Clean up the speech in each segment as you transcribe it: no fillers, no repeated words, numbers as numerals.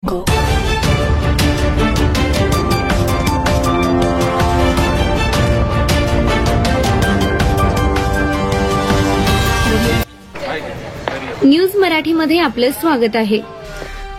News मराठीमध्ये आपले स्वागत आहे।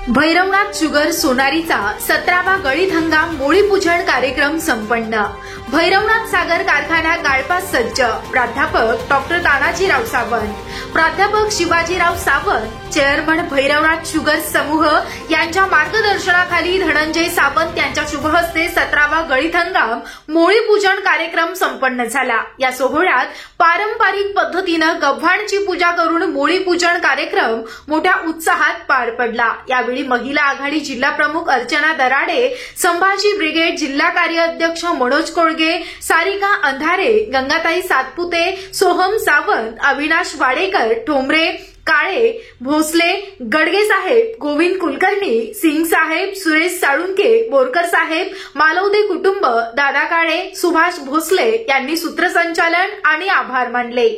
भैरवनाथ शुगर सोनारीचा 17वा गळीत हंगाम मोळीपूजन कार्यक्रम संपन्न। भैरवनाथ सागर कारखाना गाळपास सज्ज। प्राध्यापक डॉक्टर तानाजीराव सावंत, प्राध्यापक शिवाजीराव सावंत, चेअरमन भैरवनाथ शुगर समूह यांच्या मार्गदर्शनाखाली धनंजय सावंत यांच्या शुभहस्ते 17वा गळीत हंगाम मोळीपूजन कार्यक्रम संपन्न झाला। या सोहळ्यात पारंपरिक पद्धतीनं गव्हाणची पूजा करून मोळीपूजन कार्यक्रम मोठ्या उत्साहात पार पडला। यावेळी महिला आघाडी जिल्हा प्रमुख अर्चना दराडे, संभाजी ब्रिगेड जिल्हा कार्याध्यक्ष मनोज कोळगे, सारिका अंधारे, गंगाताई सातपुते, सोहम सावंत, अविनाश वाडेकर, ठोंबरे, काळे, भोसले, गडगे साहेब, गोविंद कुलकर्णी, सिंग साहेब, सुरेश साळुंके, बोरकर साहेब, मालवदे कुटुंब, दादा काळे, सुभाष भोसले यांनी सूत्रसंचालन आणि आभार मानले।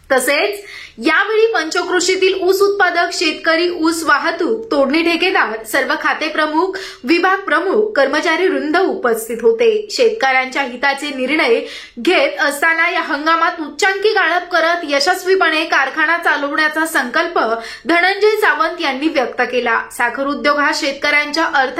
तसेच यावेळी पंचकृषीतील ऊस उत्पादक शेतकरी, ऊस वाहतूक, तोडणी ठेकेदार, सर्व खाते प्रमुख, विभाग प्रमुख, कर्मचारी वृंद उपस्थित होते। शेतकऱ्यांच्या हिताचे निर्णय घेत असताना या हंगामात उच्चांकी गाळप करत यशस्वीपणे कारखाना चालवण्याचा संकल्प धनंजय सावंत यांनी व्यक्त केला। साखर उद्योग हा शेतकऱ्यांच्या अर्थ